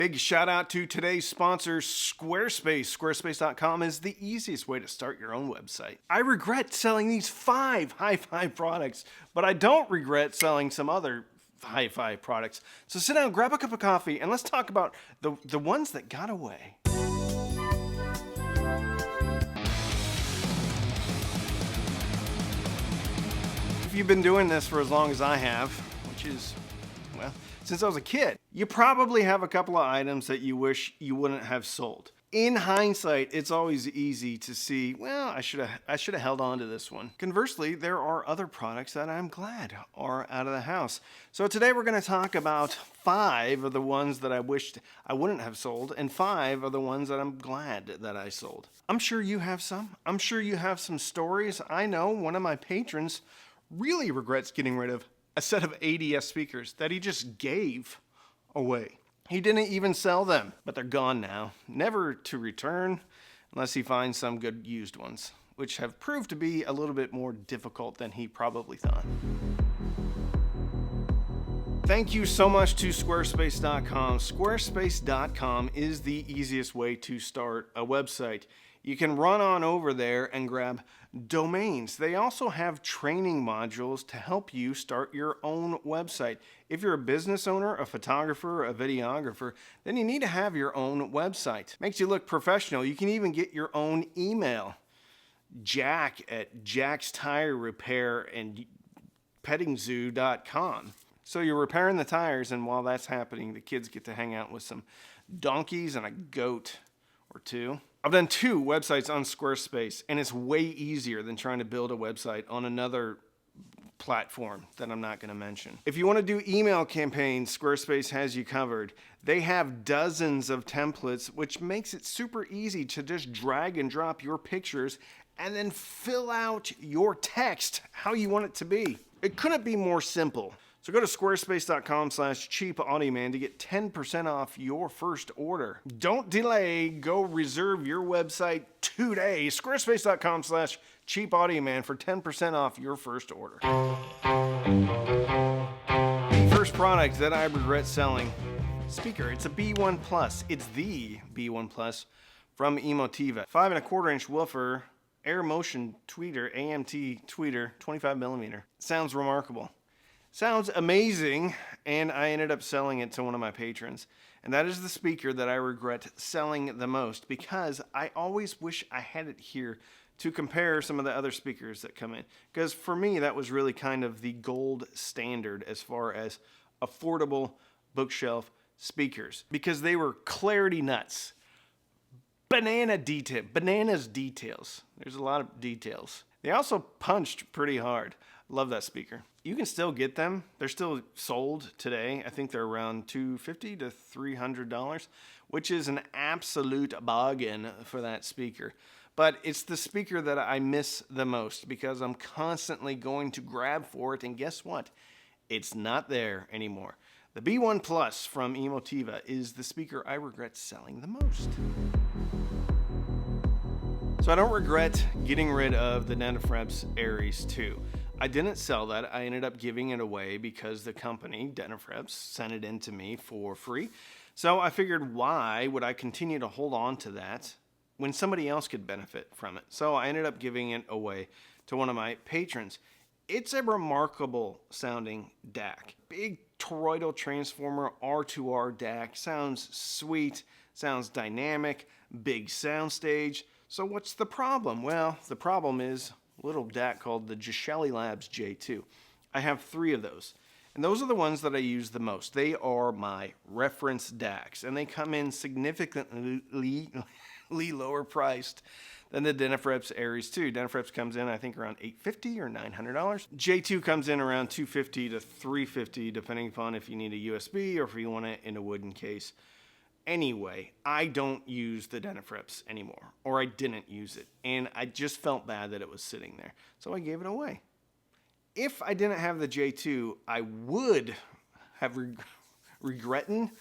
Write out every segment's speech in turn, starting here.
Big shout out to today's sponsor, Squarespace. Squarespace.com is the easiest way to start your own website. I regret selling these 5 hi-fi products, but I don't regret selling some other hi-fi products. So sit down, grab a cup of coffee, and let's talk about the ones that got away. If you've been doing this for as long as I have, which is, well, since I was a kid, you probably have a couple of items that you wish you wouldn't have sold. In hindsight, it's always easy to see, well, I should have held on to this one. Conversely, there are other products that I'm glad are out of the house. So today we're going to talk about 5 of the ones that I wished I wouldn't have sold, and 5 of the ones that I'm glad that I sold. I'm sure you have some. I'm sure you have some stories. I know one of my patrons really regrets getting rid of a set of ADS speakers that he just gave away. He didn't even sell them, but they're gone now, never to return unless he finds some good used ones, which have proved to be a little bit more difficult than he probably thought. Thank you so much to Squarespace.com. Squarespace.com is the easiest way to start a website. You can run on over there and grab domains. They also have training modules to help you start your own website. If you're a business owner, a photographer, a videographer, then you need to have your own website. Makes you look professional. You can even get your own email. Jack at Jack's Tire Repair and pettingzoo.com. So you're repairing the tires, and while that's happening, the kids get to hang out with some donkeys and a goat or two. I've done 2 websites on Squarespace, and it's way easier than trying to build a website on another platform that I'm not going to mention. If you want to do email campaigns, Squarespace has you covered. They have dozens of templates, which makes it super easy to just drag and drop your pictures and then fill out your text how you want it to be. It couldn't be more simple. So go to squarespace.com/cheapaudiman to get 10% off your first order. Don't delay. Go reserve your website today. Squarespace.com/cheapaudiman for 10% off your first order. The first product that I regret selling, speaker. It's a B1 Plus. It's the B1 Plus from Emotiva. 5 1/4 inch woofer, air motion tweeter, AMT tweeter, 25 millimeter. Sounds remarkable. Sounds amazing, and I ended up selling it to one of my patrons. And that is the speaker that I regret selling the most, because I always wish I had it here to compare some of the other speakers that come in. Because for me, that was really kind of the gold standard as far as affordable bookshelf speakers, because they were clarity nuts. Bananas details. There's a lot of details. They also punched pretty hard. Love that speaker. You can still get them. They're still sold today. I think they're around $250 to $300, which is an absolute bargain for that speaker. But it's the speaker that I miss the most, because I'm constantly going to grab for it, and guess what? It's not there anymore. The B1 Plus from Emotiva is the speaker I regret selling the most. So I don't regret getting rid of the Denafrips Ares 2. I didn't sell that. I ended up giving it away because the company, Denafrips, sent it in to me for free. So I figured, why would I continue to hold on to that when somebody else could benefit from it? So I ended up giving it away to one of my patrons. It's a remarkable sounding DAC. Big toroidal transformer R2R DAC. Sounds sweet, sounds dynamic, big soundstage. So what's the problem? Well, the problem is a little DAC called the Gishelli Labs J2. I have 3 of those, and those are the ones that I use the most. They are my reference DACs, and they come in significantly lower priced than the Denafrips Ares 2. Denafrips comes in, I think, around $850 or $900. J2 comes in around $250 to $350, depending upon if you need a USB or if you want it in a wooden case. Anyway, I don't use the Denafrips anymore, or I didn't use it, and I just felt bad that it was sitting there, so I gave it away. If I didn't have the J2, I would have regretted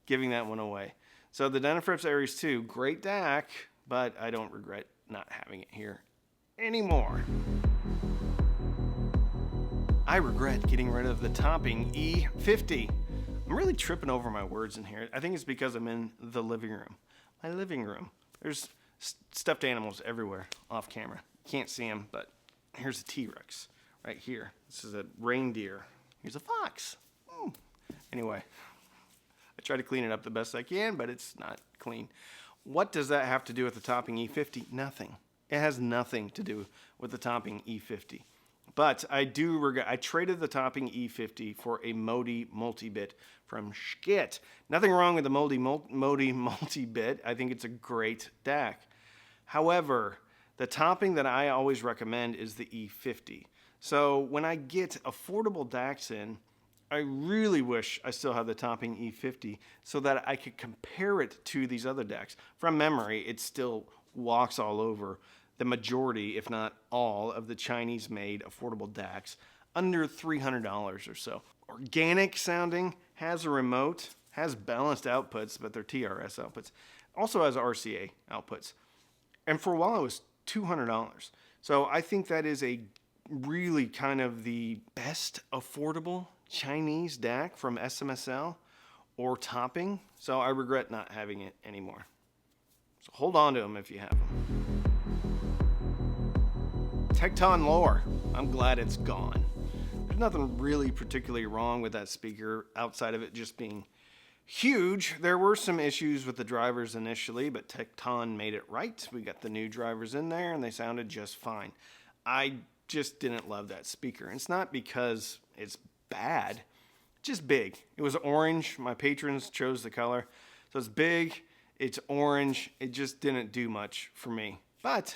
giving that one away. So the Denafrips Ares 2, great DAC, but I don't regret not having it here anymore. I regret getting rid of the Topping E50. I'm really tripping over my words in here. I think it's because I'm in the living room. My living room. There's stuffed animals everywhere off camera. You can't see them, but here's a T-Rex right here. This is a reindeer. Here's a fox. Anyway, I try to clean it up the best I can, but it's not clean. What does that have to do with the topping E50? Nothing. It has nothing to do with the topping E50. But I do regret, I traded the topping E50 for a Modi multi-bit from Schkit. Nothing wrong with the Modi multi-bit. I think it's a great DAC. However, the topping that I always recommend is the E50. So when I get affordable DACs in, I really wish I still had the topping E50 so that I could compare it to these other DACs. From memory, it still walks all over the majority, if not all, of the Chinese-made affordable DACs under $300 or so. Organic sounding, has a remote, has balanced outputs, but they're TRS outputs. Also has RCA outputs. And for a while it was $200. So I think that is a really kind of the best affordable Chinese DAC from SMSL or topping. So I regret not having it anymore. So hold on to them if you have them. Tekton Lore. I'm glad it's gone. There's nothing really particularly wrong with that speaker outside of it just being huge. There were some issues with the drivers initially, but Tekton made it right. We got the new drivers in there and they sounded just fine. I just didn't love that speaker. It's not because it's bad, just big. It was orange. My patrons chose the color. So it's big, it's orange. It just didn't do much for me. But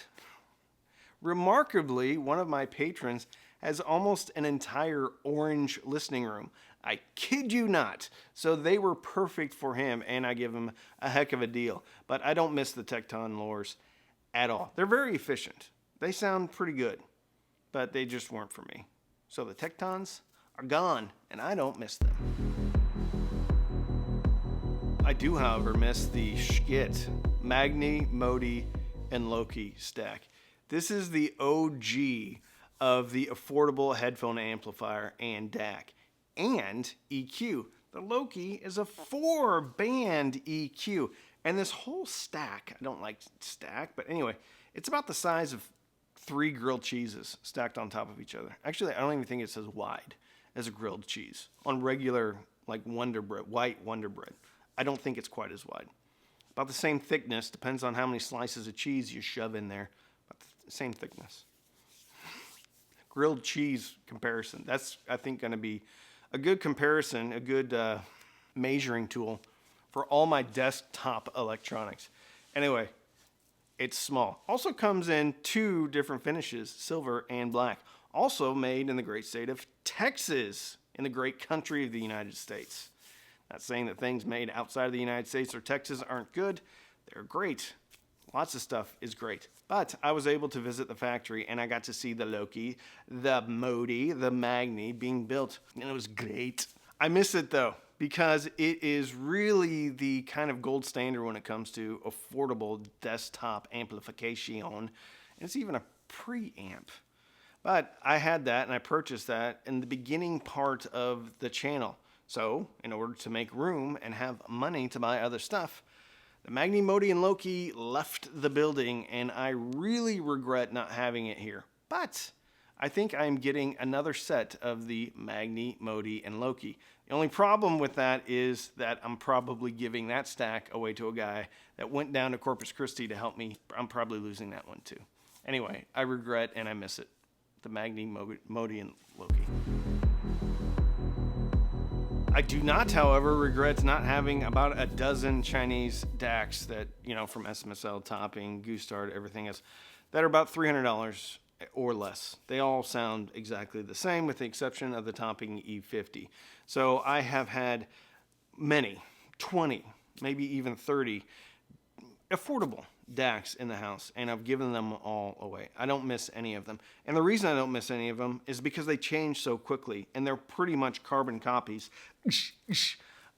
remarkably, one of my patrons has almost an entire orange listening room. I kid you not. So they were perfect for him, and I give him a heck of a deal. But I don't miss the Tekton Lores at all. They're very efficient. They sound pretty good, but they just weren't for me. So the Tektons are gone, and I don't miss them. I do, however, miss the Schkit, Magni, Modi, and Loki stack. This is the OG of the affordable headphone amplifier and DAC and EQ. The Loki is a 4-band EQ. And this whole stack, I don't like stack, but anyway, it's about the size of 3 grilled cheeses stacked on top of each other. Actually, I don't even think it says wide as a grilled cheese on regular, like Wonder Bread, white Wonder Bread. I don't think it's quite as wide. About the same thickness, depends on how many slices of cheese you shove in there. About the same thickness. Grilled cheese comparison. That's, I think, going to be a good comparison, a good measuring tool for all my desktop electronics. Anyway, it's small. Also comes in 2 different finishes, silver and black. Also made in the great state of Texas, in the great country of the United States. Not saying that things made outside of the United States or Texas aren't good. They're great. Lots of stuff is great. But I was able to visit the factory and I got to see the Loki, the Modi, the Magni being built. And it was great. I miss it though, because it is really the kind of gold standard when it comes to affordable desktop amplification. And it's even a preamp. But I had that and I purchased that in the beginning part of the channel. So in order to make room and have money to buy other stuff, the Magni, Modi, and Loki left the building, and I really regret not having it here. But I think I'm getting another set of the Magni, Modi, and Loki. The only problem with that is that I'm probably giving that stack away to a guy that went down to Corpus Christi to help me. I'm probably losing that one too. Anyway, I regret and I miss it. The Magni, Modi, and Loki. I do not, however, regret not having about a dozen Chinese DACs that, from SMSL, Topping, Gustard, everything else, that are about $300 or less. They all sound exactly the same with the exception of the Topping E50. So I have had many, 20, maybe even 30 affordable DACs in the house, and I've given them all away. I don't miss any of them. And the reason I don't miss any of them is because they change so quickly, and they're pretty much carbon copies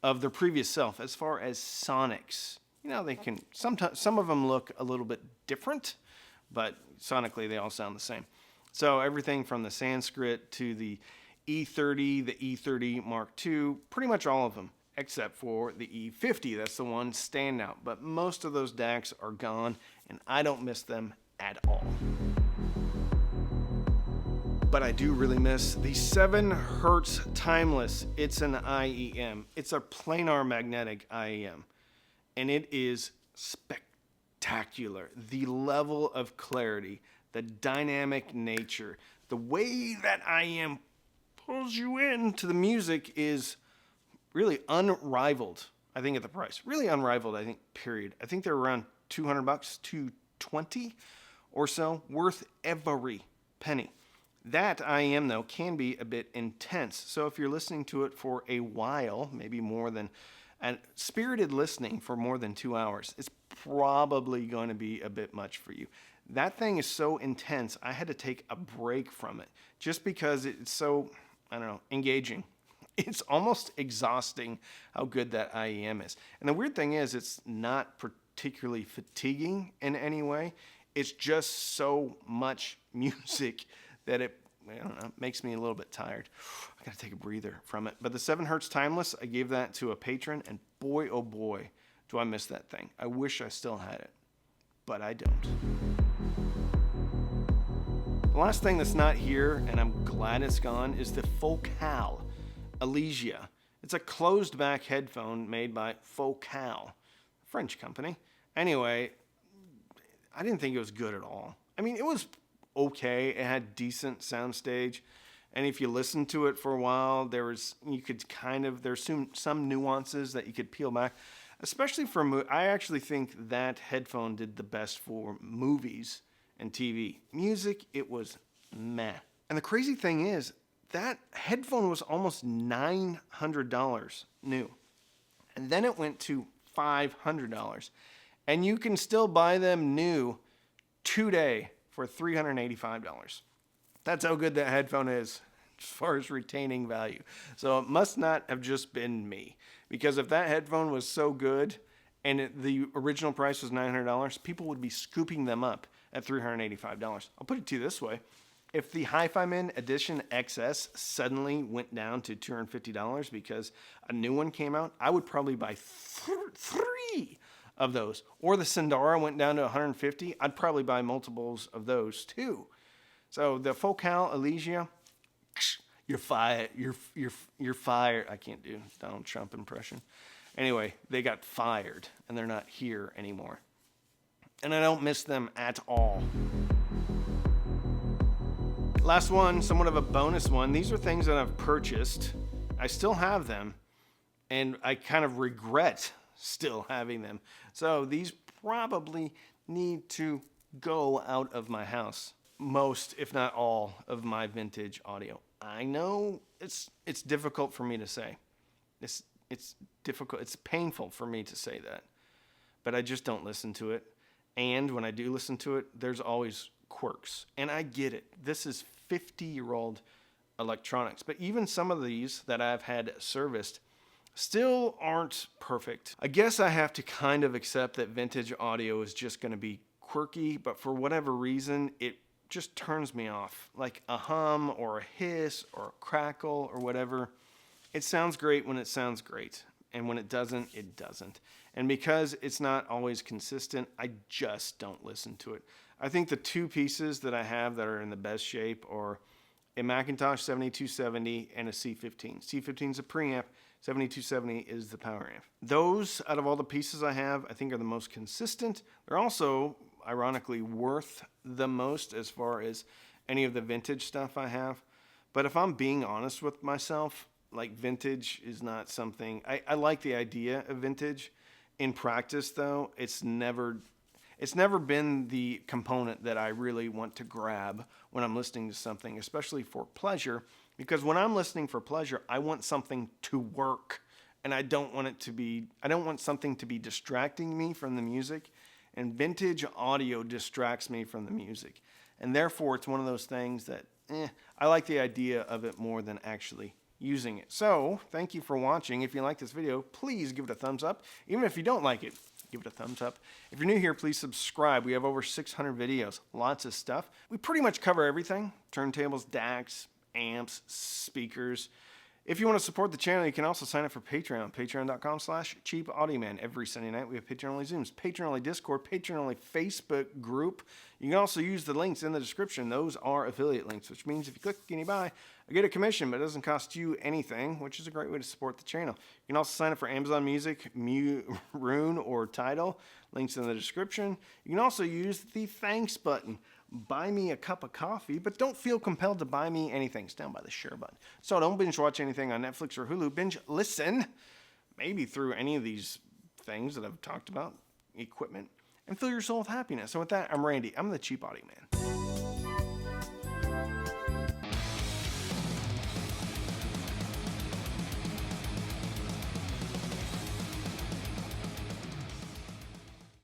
of their previous self as far as sonics. They can, sometimes, some of them look a little bit different, but sonically they all sound the same. So everything from the Sanskrit to the E30, the E30 Mark II, pretty much all of them. except for the E50. That's the one standout. But most of those Dacs are gone, and I don't miss them at all. But I do really miss the 7 Hertz Timeless. It's an IEM. It's a planar magnetic IEM. And it is spectacular. The level of clarity, the dynamic nature, the way that IEM pulls you into the music is really unrivaled, I think, at the price. Really unrivaled, I think, period. I think they're around $200, $220 or so, worth every penny. That IEM, though, can be a bit intense. So if you're listening to it for a while, maybe more than, and spirited listening for more than 2 hours, it's probably going to be a bit much for you. That thing is so intense, I had to take a break from it just because it's so, I don't know, engaging. It's almost exhausting how good that IEM is. And the weird thing is, it's not particularly fatiguing in any way. It's just so much music that it, I don't know, makes me a little bit tired. I gotta take a breather from it. But the 7 Hertz Timeless, I gave that to a patron, and boy, oh boy, do I miss that thing. I wish I still had it, but I don't. The last thing that's not here, and I'm glad it's gone, is the Focal Elegia. It's a closed back headphone made by Focal, a French company. Anyway, I didn't think it was good at all. I mean, it was okay. It had decent soundstage, and if you listened to it for a while, there's some nuances that you could peel back, especially for I actually think that headphone did the best for movies and TV. Music, it was meh. And the crazy thing is, that headphone was almost $900 new, and then it went to $500, and you can still buy them new today for $385. That's how good that headphone is as far as retaining value. So it must not have just been me, because if that headphone was so good and the original price was $900, people would be scooping them up at $385. I'll put it to you this way. If the Hi-Fi-Man Edition XS suddenly went down to $250 because a new one came out, I would probably buy 3 of those. Or the Sindara went down to $150, I'd probably buy multiples of those too. So the Focal Elegia, you're fired. You're fired. I can't do Donald Trump impression. Anyway, they got fired and they're not here anymore. And I don't miss them at all. Last one, somewhat of a bonus one. These are things that I've purchased. I still have them, and I kind of regret still having them. So these probably need to go out of my house. Most, if not all, of my vintage audio. I know it's difficult for me to say. It's difficult. It's painful for me to say that. But I just don't listen to it. And when I do listen to it, there's always quirks. And I get it. This is 50-year-old electronics. But even some of these that I've had serviced still aren't perfect. I guess I have to kind of accept that vintage audio is just going to be quirky, but for whatever reason, it just turns me off. Like a hum or a hiss or a crackle or whatever. It sounds great when it sounds great. And when it doesn't, it doesn't. And because it's not always consistent, I just don't listen to it. I think the 2 pieces that I have that are in the best shape are a Macintosh 7270 and a C15. C15 is a preamp, 7270 is the power amp. Those, out of all the pieces I have, I think are the most consistent. They're also, ironically, worth the most as far as any of the vintage stuff I have. But if I'm being honest with myself, like, vintage is not something... I like the idea of vintage. In practice, though, it's never been the component that I really want to grab when I'm listening to something, especially for pleasure. Because when I'm listening for pleasure, I want something to work. And I don't want something to be distracting me from the music. And vintage audio distracts me from the music. And therefore, it's one of those things that, I like the idea of it more than actually using it. So, thank you for watching. If you like this video, please give it a thumbs up. Even if you don't like it, give it a thumbs up. If you're new here, please subscribe. We have over 600 videos, lots of stuff. We pretty much cover everything. Turntables, Dacs, amps, speakers. If you want to support the channel, you can also sign up for Patreon. Patreon.com/cheapaudioman. Every Sunday night, we have Patreon-only Zooms, Patreon-only Discord, Patreon-only Facebook group. You can also use the links in the description. Those are affiliate links, which means if you click and you buy, I get a commission, but it doesn't cost you anything, which is a great way to support the channel. You can also sign up for Amazon Music, Rune, or Tidal. Links in the description. You can also use the thanks button. Buy me a cup of coffee, but don't feel compelled to buy me anything. It's down by the share button. So don't binge watch anything on Netflix or Hulu. Binge listen, maybe through any of these things that I've talked about, equipment, and fill your soul with happiness. So with that, I'm Randy. I'm the Cheap Audio Man.